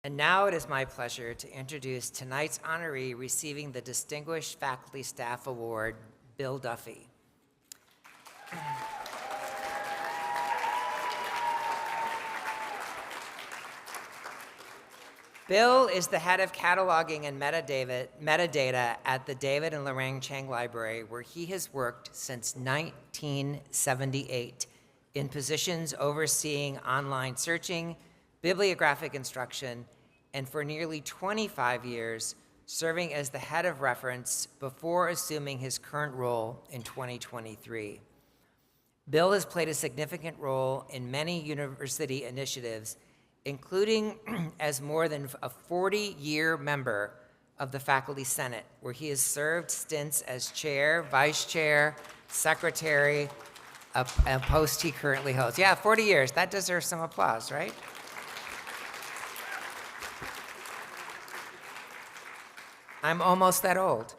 And now it is my pleasure to introduce tonight's honoree receiving the Distinguished Faculty Staff Award, Bill Duffy. Bill is the head of cataloging and metadata at the David and Lorraine Chang Library, where he has worked since 1978 in positions overseeing online searching, bibliographic instruction, and for nearly 25 years, serving as the head of reference before assuming his current role in 2023. Bill has played a significant role in many university initiatives, including as more than a 40-year member of the Faculty Senate, where he has served stints as chair, vice chair, secretary, a post he currently holds. Yeah, 40 years. That deserves some applause, right? I'm almost that old.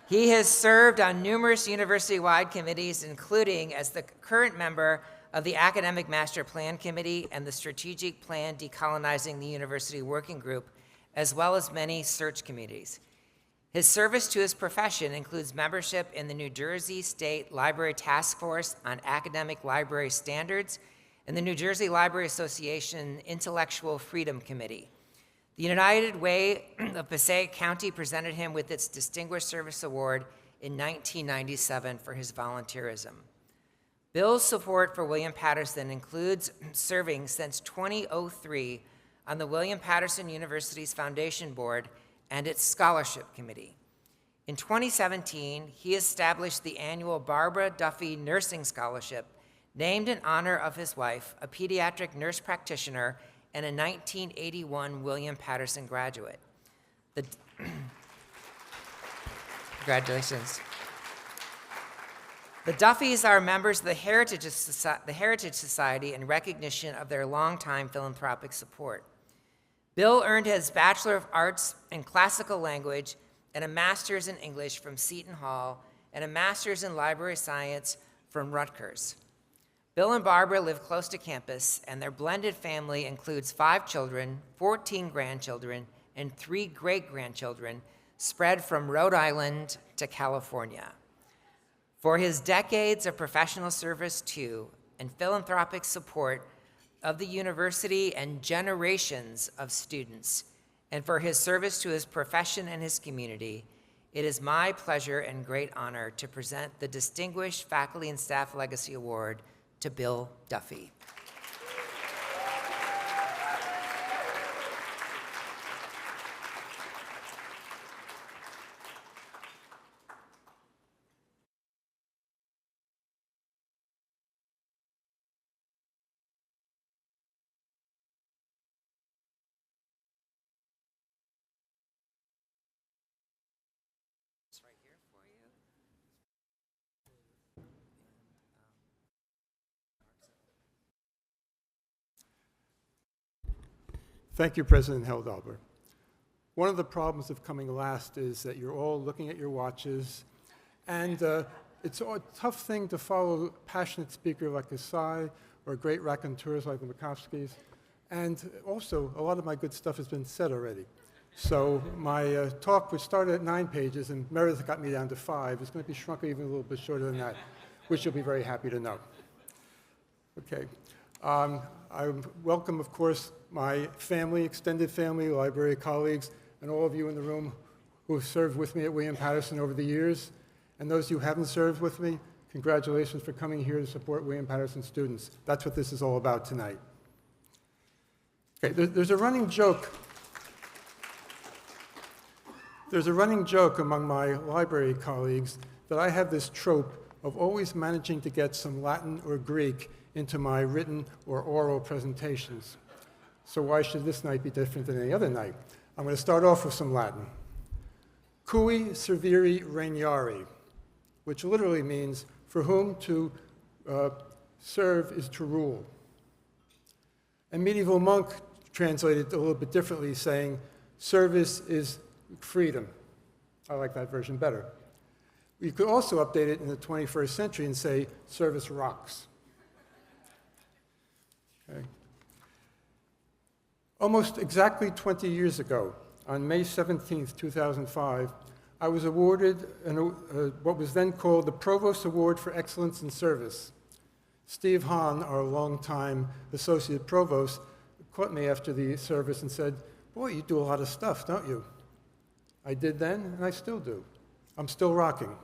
He has served on numerous university-wide committees, including as the current member of the Academic Master Plan Committee and the Strategic Plan Decolonizing the University Working Group, as well as many search committees. His service to his profession includes membership in the New Jersey State Library Task Force on Academic Library Standards and the New Jersey Library Association Intellectual Freedom Committee. The United Way of Passaic County presented him with its Distinguished Service Award in 1997 for his volunteerism. Bill's support for William Patterson includes serving since 2003 on the William Patterson University's Foundation Board and its Scholarship Committee. In 2017, he established the annual Barbara Duffy Nursing Scholarship, named in honor of his wife, a pediatric nurse practitioner and a 1981 William Patterson graduate. Congratulations. The Duffys are members of the Heritage Society in recognition of their longtime philanthropic support. Bill earned his Bachelor of Arts in Classical Language and a Master's in English from Seton Hall and a Master's in Library Science from Rutgers. Bill and Barbara live close to campus, and their blended family includes 5 children, 14 grandchildren, and 3 great-grandchildren spread from Rhode Island to California. For his decades of professional service to and philanthropic support of the university and generations of students, and for his service to his profession and his community, it is my pleasure and great honor to present the Distinguished Faculty and Staff Legacy Award to Bill Duffy. Thank you, President Helldalber. One of the problems of coming last is that you're all looking at your watches, and it's a tough thing to follow a passionate speaker like Asai or great raconteurs like the Makovskys. And also, a lot of my good stuff has been said already. So my talk, which started at 9 pages, and Meredith got me down to 5, is going to be shrunk even a little bit shorter than that, which you'll be very happy to know. Okay. I welcome, of course, my family, extended family, library colleagues, and all of you in the room who have served with me at William Patterson over the years. And those who haven't served with me, congratulations for coming here to support William Patterson students. That's what this is all about tonight. Okay, there's a running joke. There's a running joke among my library colleagues that I have this trope of always managing to get some Latin or Greek into my written or oral presentations. So why should this night be different than any other night? I'm going to start off with some Latin. Cui serviri regnari, which literally means for whom to serve is to rule. A medieval monk translated it a little bit differently, saying service is freedom. I like that version better. You could also update it in the 21st century and say service rocks. Okay. Almost exactly 20 years ago, on May 17, 2005, I was awarded what was then called the Provost Award for Excellence in Service. Steve Hahn, our longtime associate provost, caught me after the service and said, "Boy, you do a lot of stuff, don't you?" I did then, and I still do. I'm still rocking.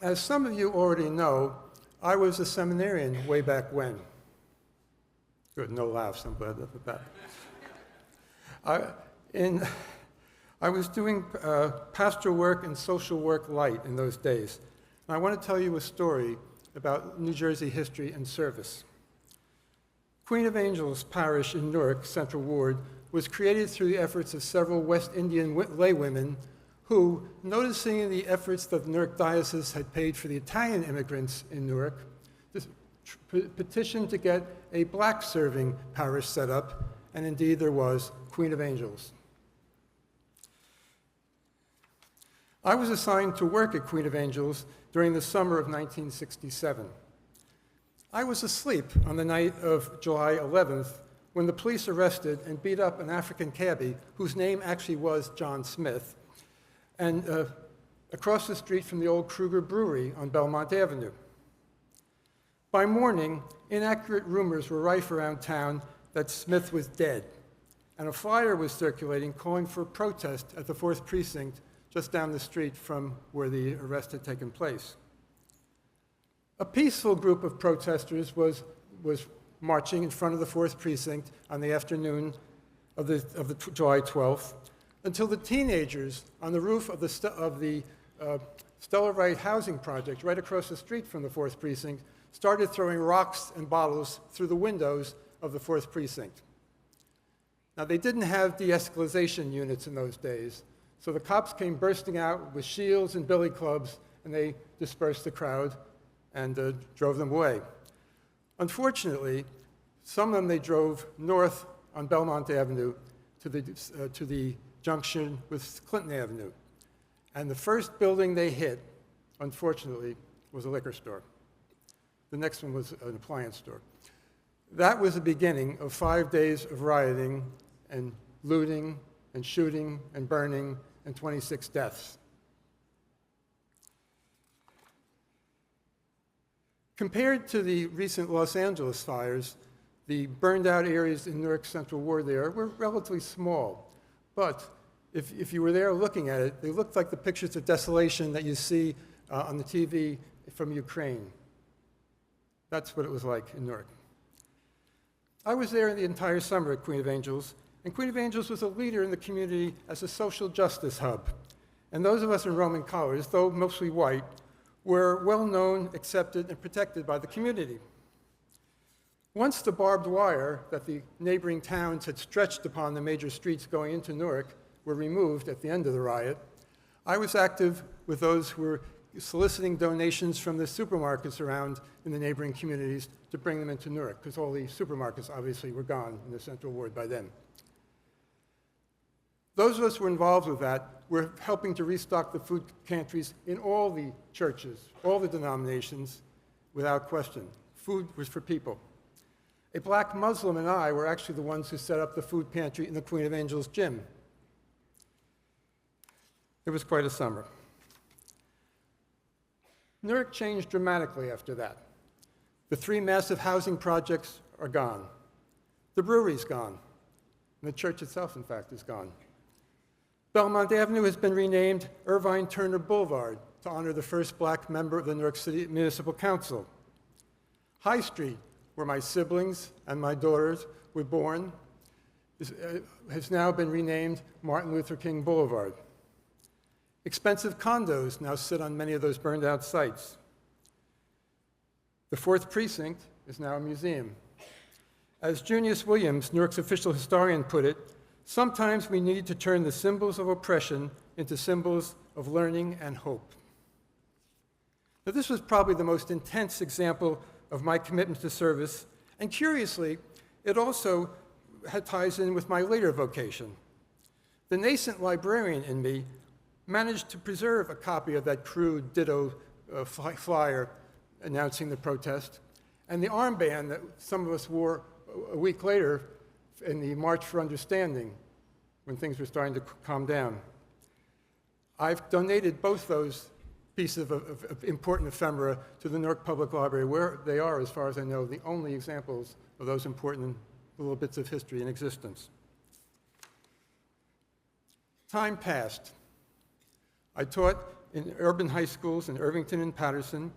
As some of you already know, I was a seminarian way back when. Good, no laughs, I'm glad of that. I was doing pastoral work and social work light in those days. And I want to tell you a story about New Jersey history and service. Queen of Angels Parish in Newark, Central Ward, was created through the efforts of several West Indian laywomen who, noticing the efforts that the Newark Diocese had paid for the Italian immigrants in Newark, petitioned to get a black-serving parish set up, and indeed there was Queen of Angels. I was assigned to work at Queen of Angels during the summer of 1967. I was asleep on the night of July 11th when the police arrested and beat up an African cabbie whose name actually was John Smith, and across the street from the old Kruger Brewery on Belmont Avenue. By morning, inaccurate rumors were rife around town that Smith was dead, and a flyer was circulating calling for a protest at the 4th Precinct just down the street from where the arrest had taken place. A peaceful group of protesters was marching in front of the 4th Precinct on the afternoon of the July 12th until the teenagers on the roof of the Stellar Wright housing project right across the street from the 4th Precinct started throwing rocks and bottles through the windows of the 4th Precinct. Now, they didn't have de-escalation units in those days, so the cops came bursting out with shields and billy clubs, and they dispersed the crowd and drove them away. Unfortunately, some of them they drove north on Belmont Avenue to the junction with Clinton Avenue. And the first building they hit, unfortunately, was a liquor store. The next one was an appliance store. That was the beginning of 5 days of rioting and looting and shooting and burning and 26 deaths. Compared to the recent Los Angeles fires, the burned out areas in Newark Central Ward there were relatively small. But if you were there looking at it, they looked like the pictures of desolation that you see on the TV from Ukraine. That's what it was like in Newark. I was there the entire summer at Queen of Angels, and Queen of Angels was a leader in the community as a social justice hub. And those of us in Roman collars, though mostly white, were well known, accepted, and protected by the community. Once the barbed wire that the neighboring towns had stretched upon the major streets going into Newark were removed at the end of the riot, I was active with those who were soliciting donations from the supermarkets around in the neighboring communities to bring them into Newark, because all the supermarkets obviously were gone in the Central Ward by then. Those of us who were involved with that were helping to restock the food pantries in all the churches, all the denominations, without question. Food was for people. A black Muslim and I were actually the ones who set up the food pantry in the Queen of Angels gym. It was quite a summer. Newark changed dramatically after that. The 3 massive housing projects are gone. The brewery's gone. And the church itself, in fact, is gone. Belmont Avenue has been renamed Irvine Turner Boulevard to honor the first black member of the Newark City Municipal Council. High Street, where my siblings and my daughters were born, has now been renamed Martin Luther King Boulevard. Expensive condos now sit on many of those burned out sites. The 4th Precinct is now a museum. As Junius Williams, Newark's official historian, put it, sometimes we need to turn the symbols of oppression into symbols of learning and hope. Now, this was probably the most intense example of my commitment to service, and curiously, it also ties in with my later vocation. The nascent librarian in me managed to preserve a copy of that crude ditto flyer announcing the protest, and the armband that some of us wore a week later in the March for Understanding, when things were starting to calm down. I've donated both those pieces of important ephemera to the Newark Public Library, where they are, as far as I know, the only examples of those important little bits of history in existence. Time passed. I taught in urban high schools in Irvington and Patterson,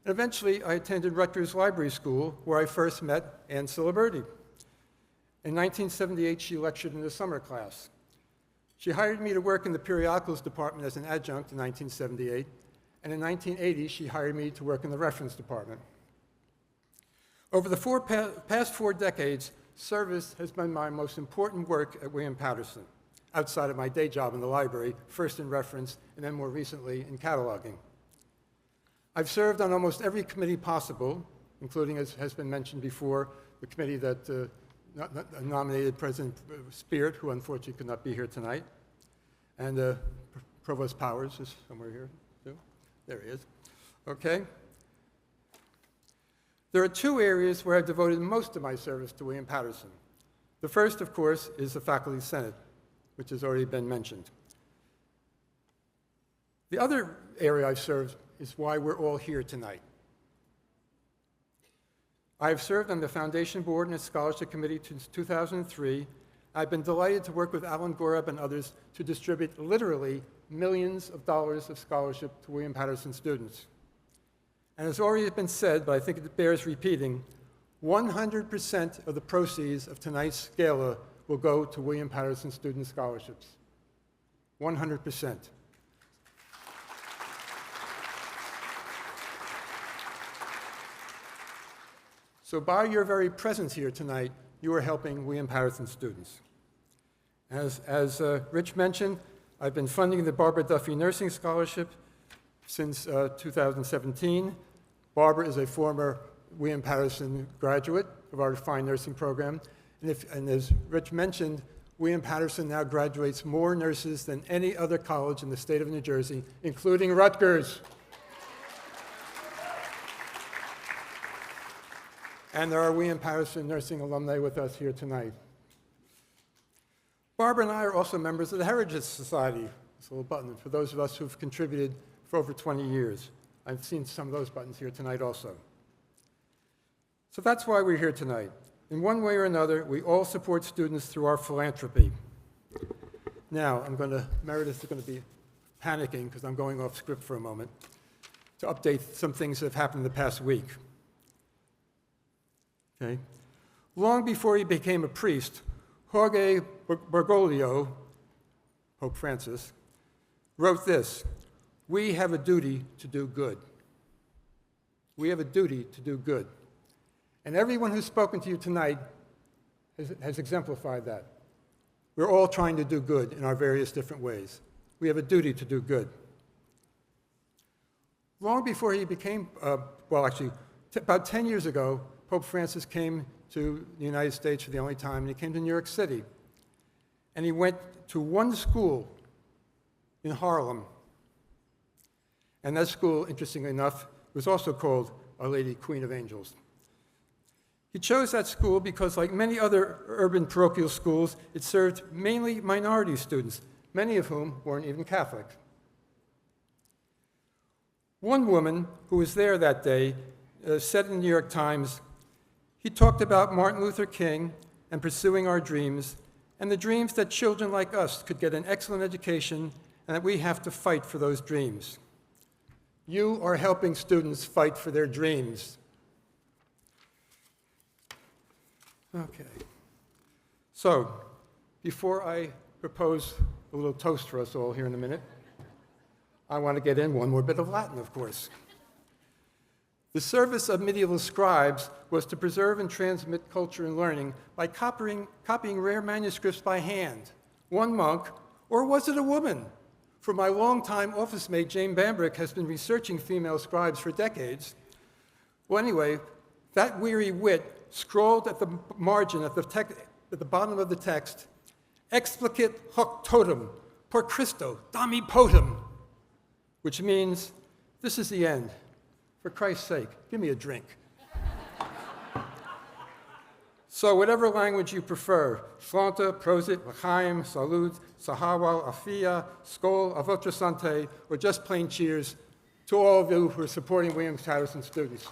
and eventually I attended Rutgers Library School, where I first met Ann Ciliberti. In 1978, she lectured in the summer class. She hired me to work in the periodicals department as an adjunct in 1978, and in 1980, she hired me to work in the reference department. Over the past 4 decades, service has been my most important work at William-Patterson, outside of my day job in the library, first in reference, and then more recently in cataloging. I've served on almost every committee possible, including, as has been mentioned before, the committee that nominated President Speart, who unfortunately could not be here tonight, and Provost Powers is somewhere here, too. There he is. Okay. There are 2 areas where I've devoted most of my service to William-Patterson. The first, of course, is the Faculty Senate, which has already been mentioned. The other area I've served is why we're all here tonight. I have served on the Foundation Board and its Scholarship Committee since 2003. I've been delighted to work with Alan Gorab and others to distribute literally millions of dollars of scholarship to William-Patterson students. And as already been said, but I think it bears repeating, 100% of the proceeds of tonight's gala will go to William-Patterson student scholarships. 100%. So by your very presence here tonight, you are helping William-Patterson students. As Rich mentioned, I've been funding the Barbara Duffy Nursing Scholarship since 2017. Barbara is a former William-Patterson graduate of our fine nursing program. And as Rich mentioned, William-Patterson now graduates more nurses than any other college in the state of New Jersey, including Rutgers. And there are William-Patterson nursing alumni with us here tonight. Barbara and I are also members of the Heritage Society. This little button for those of us who've contributed for over 20 years. I've seen some of those buttons here tonight also. So that's why we're here tonight. In one way or another, we all support students through our philanthropy. Now, Meredith is going to be panicking because I'm going off script for a moment to update some things that have happened in the past week. Okay. Long before he became a priest, Jorge Bergoglio, Pope Francis, wrote this: "We have a duty to do good." We have a duty to do good. And everyone who's spoken to you tonight has exemplified that. We're all trying to do good in our various different ways. We have a duty to do good. Long before he became, about 10 years ago, Pope Francis came to the United States for the only time, and he came to New York City. And he went to one school in Harlem. And that school, interestingly enough, was also called Our Lady Queen of Angels. He chose that school because, like many other urban parochial schools, it served mainly minority students, many of whom weren't even Catholic. One woman who was there that day said in the New York Times, "He talked about Martin Luther King and pursuing our dreams, and the dreams that children like us could get an excellent education, and that we have to fight for those dreams." You are helping students fight for their dreams. Okay. So, before I propose a little toast for us all here in a minute, I want to get in one more bit of Latin, of course. The service of medieval scribes was to preserve and transmit culture and learning by copying rare manuscripts by hand. One monk, or was it a woman? For my longtime office mate, Jane Bambrick, has been researching female scribes for decades. Well, anyway, that weary wit scrawled at the margin, at the bottom of the text, "Explicit hoc totum, por Christo, dami potum," which means, "This is the end. For Christ's sake, give me a drink." So whatever language you prefer, Shlanta, Prosit, L'chaim, Salud, Sahawal, Afia, Skol, Avotra Sante, or just plain cheers to all of you who are supporting Williams Patterson students.